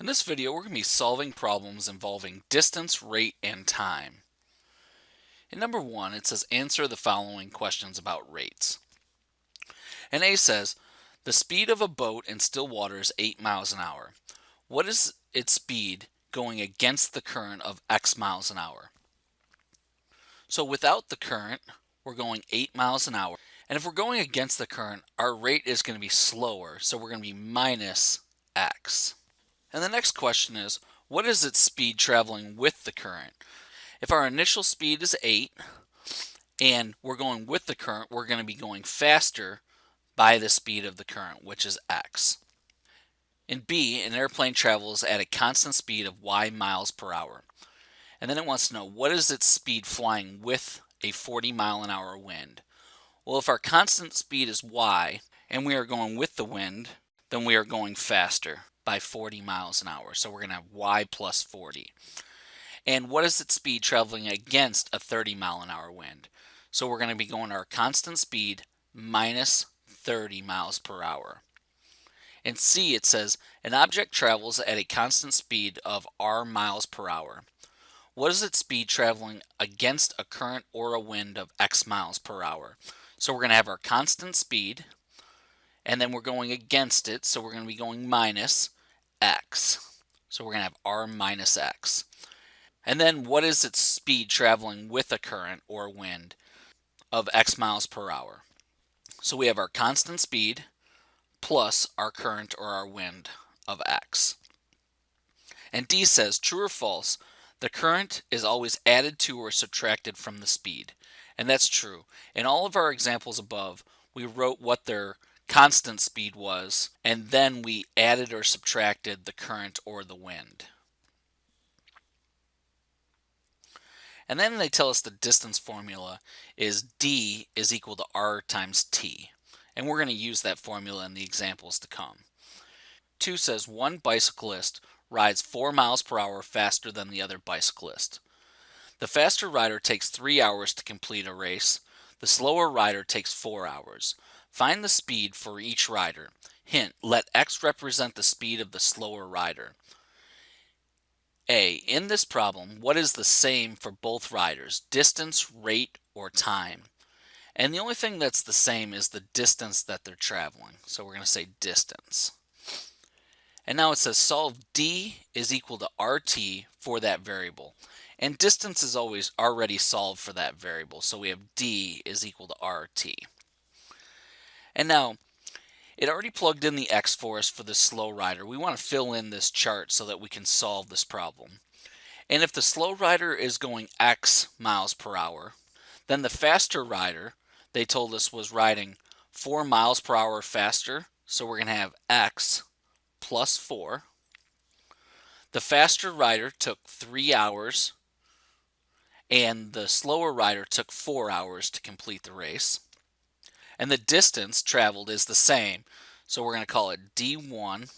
In this video, we're going to be solving problems involving distance, rate, and time. In number 1, it says answer the following questions about rates. And A says, the speed of a boat in still water is 8 miles an hour. What is its speed going against the current of X miles an hour? So without the current, we're going 8 miles an hour. And if we're going against the current, our rate is going to be slower, so we're going to be minus X. And the next question is, what is its speed traveling with the current? If our initial speed is 8 and we're going with the current, we're going to be going faster by the speed of the current, which is x. In B, an airplane travels at a constant speed of y miles per hour. And then it wants to know, what is its speed flying with a 40 mile an hour wind? Well, if our constant speed is y and we are going with the wind, then we are going faster by 40 miles an hour. So we're going to have y plus 40. And what is its speed traveling against a 30 mile an hour wind? So we're going to be going our constant speed minus 30 miles per hour. In C, it says an object travels at a constant speed of r miles per hour. What is its speed traveling against a current or a wind of x miles per hour? So we're going to have our constant speed, and then we're going against it, so we're going to be going minus x. So we're going to have r minus x. And then what is its speed traveling with a current or wind of x miles per hour? So we have our constant speed plus our current or our wind of x. And D says, true or false, the current is always added to or subtracted from the speed. And that's true. In all of our examples above, we wrote what their constant speed was, and then we added or subtracted the current or the wind. And then they tell us the distance formula is d is equal to r times t. And we're going to use that formula in the examples to come. 2 says one bicyclist rides 4 miles per hour faster than the other bicyclist. The faster rider takes 3 hours to complete a race. The slower rider takes 4 hours. Find the speed for each rider. Hint, let x represent the speed of the slower rider. A. In this problem, what is the same for both riders? Distance, rate, or time? And the only thing that's the same is the distance that they're traveling. So we're going to say distance. And now it says solve d is equal to rt for that variable. And distance is always already solved for that variable. So we have d is equal to rt. And now it already plugged in the x for us for the slow rider. We want to fill in this chart so that we can solve this problem. And if the slow rider is going x miles per hour, then the faster rider, they told us, was riding 4 miles per hour faster. So we're going to have x plus 4. The faster rider took 3 hours, and the slower rider took 4 hours to complete the race. And the distance traveled is the same, so we're going to call it d1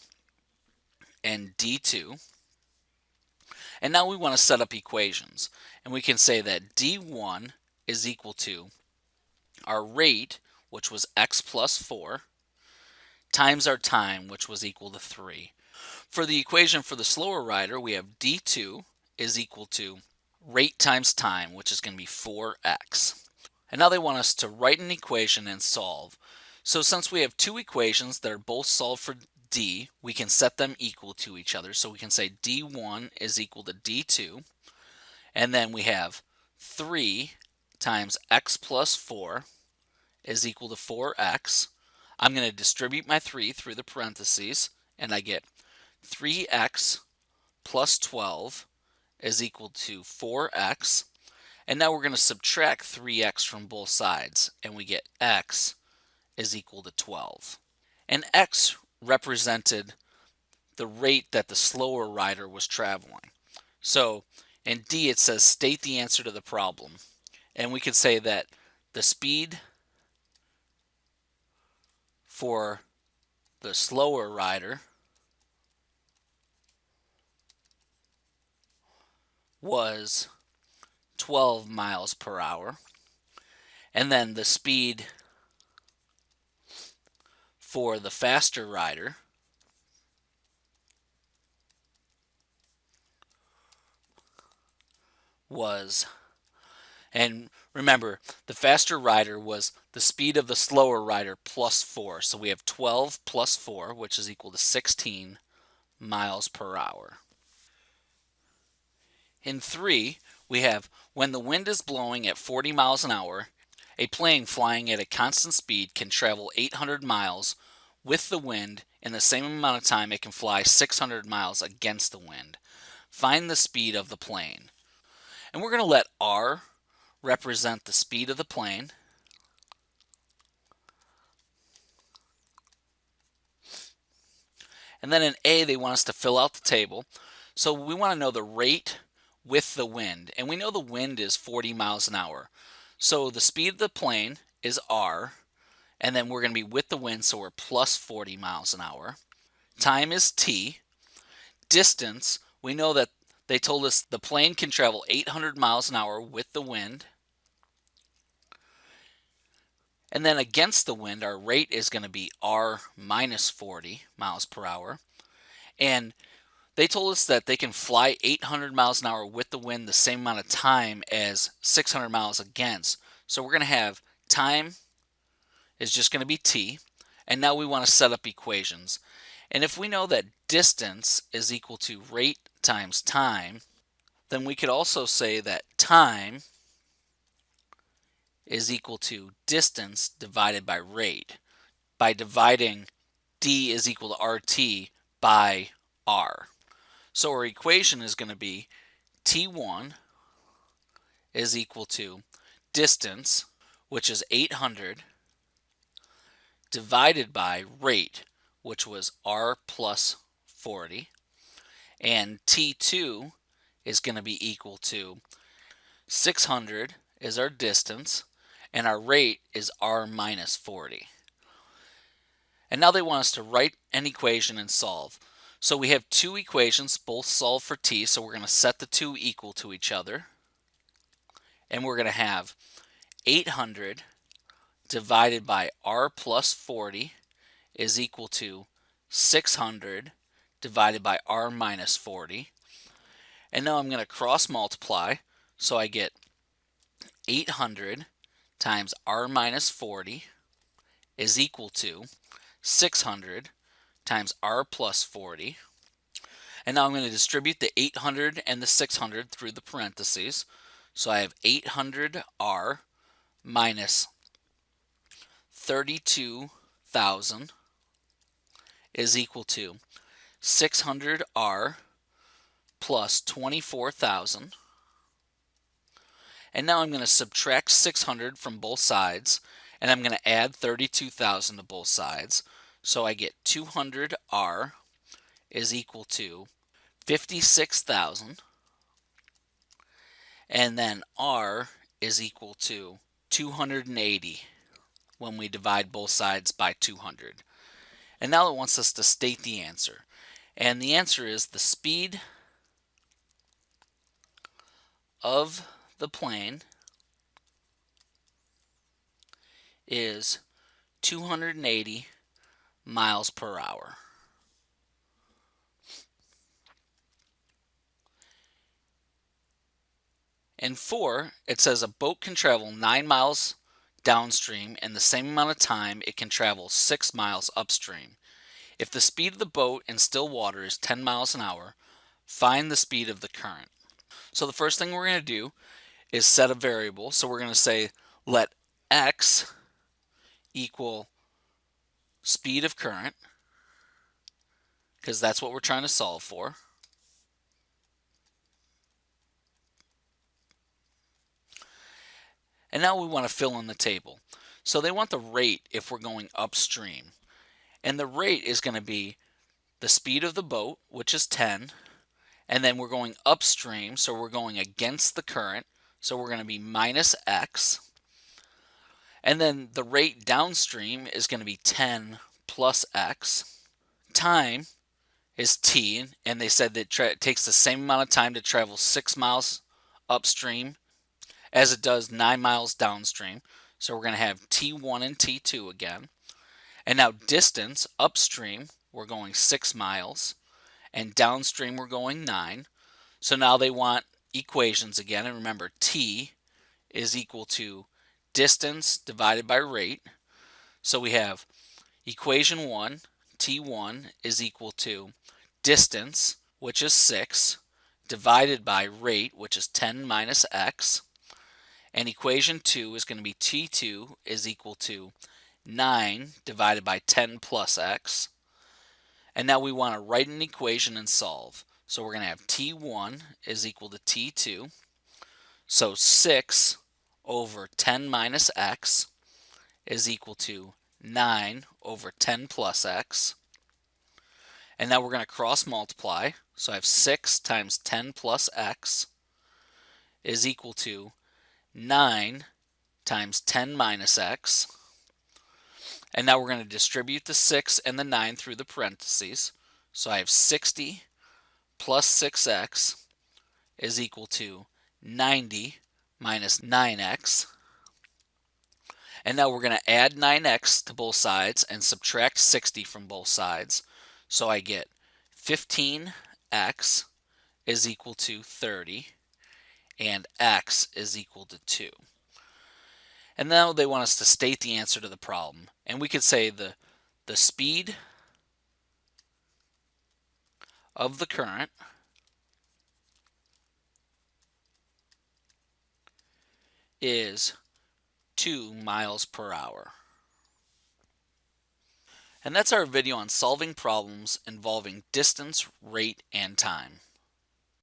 and d2. And now we want to set up equations, and we can say that d1 is equal to our rate, which was x plus 4, times our time, which was equal to 3. For the equation for the slower rider, we have d2 is equal to rate times time, which is going to be 4x. And now they want us to write an equation and solve. So since we have two equations that are both solved for d, we can set them equal to each other. So we can say d1 is equal to d2. And then we have 3 times x plus 4 is equal to 4x. I'm going to distribute my 3 through the parentheses, and I get 3x plus 12 is equal to 4x. And now we're going to subtract 3x from both sides, and we get x is equal to 12. And x represented the rate that the slower rider was traveling. So in D it says state the answer to the problem. And we could say that the speed for the slower rider was 12 miles per hour. And then the speed for the faster rider was, and remember, the faster rider was the speed of the slower rider plus 4. So we have 12 plus 4, which is equal to 16 miles per hour. In 3, we have when the wind is blowing at 40 miles an hour, a plane flying at a constant speed can travel 800 miles with the wind in the same amount of time it can fly 600 miles against the wind. Find the speed of the plane. And we're going to let R represent the speed of the plane. And then in A, they want us to fill out the table. So we want to know the rate with the wind. And we know the wind is 40 miles an hour. So the speed of the plane is R. And then we're going to be with the wind, so we're plus 40 miles an hour. Time is T. Distance, we know that they told us the plane can travel 800 miles an hour with the wind. And then against the wind, our rate is going to be R minus 40 miles per hour. And they told us that they can fly 800 miles an hour with the wind the same amount of time as 600 miles against. So we're going to have time is just going to be T. And now we want to set up equations. And if we know that distance is equal to rate times time, then we could also say that time is equal to distance divided by rate by dividing d is equal to RT by R. So our equation is going to be T1 is equal to distance, which is 800, divided by rate, which was R plus 40, and T2 is going to be equal to 600 is our distance, and our rate is R minus 40. And now they want us to write an equation and solve. So we have two equations, both solve for t, so we're going to set the two equal to each other. And we're going to have 800 divided by R plus 40 is equal to 600 divided by R minus 40. And now I'm going to cross multiply, so I get 800 times R minus 40 is equal to 600 times R plus 40. And now I'm going to distribute the 800 and the 600 through the parentheses. So I have 800R minus 32,000 is equal to 600R plus 24,000. And now I'm going to subtract 600 from both sides, and I'm going to add 32,000 to both sides. So I get 200R is equal to 56,000. And then R is equal to 280 when we divide both sides by 200. And now it wants us to state the answer. And the answer is the speed of the plane is 280 miles per hour. In 4, it says a boat can travel 9 miles downstream in the same amount of time it can travel 6 miles upstream. If the speed of the boat in still water is 10 miles an hour, find the speed of the current. So the first thing we're going to do is set a variable. So we're going to say let x equal speed of current, because that's what we're trying to solve for. And now we want to fill in the table. So they want the rate if we're going upstream. And the rate is going to be the speed of the boat, which is 10. And then we're going upstream, so we're going against the current. So we're going to be minus x. And then the rate downstream is going to be 10 plus x. Time is t, and they said that it takes the same amount of time to travel 6 miles upstream as it does 9 miles downstream. So we're going to have T1 and T2 again. And now distance, upstream, we're going 6 miles. And downstream, we're going 9. So now they want equations again, and remember t is equal to distance divided by rate. So we have equation 1, t1 is equal to distance, which is 6, divided by rate, which is 10 minus x. And equation 2 is going to be t2 is equal to 9 divided by 10 plus x. And now we want to write an equation and solve. So we're going to have t1 is equal to t2. So 6 over 10 minus x is equal to 9 over 10 plus x. And now we're going to cross multiply. So I have 6 times 10 plus x is equal to 9 times 10 minus x. And now we're going to distribute the 6 and the 9 through the parentheses. So I have 60 plus 6x is equal to 90 minus 9x. And now we're going to add 9x to both sides and subtract 60 from both sides. So I get 15x is equal to 30 and x is equal to 2. And now they want us to state the answer to the problem. And we could say the speed of the current is 2 miles per hour. And that's our video on solving problems involving distance, rate, and time.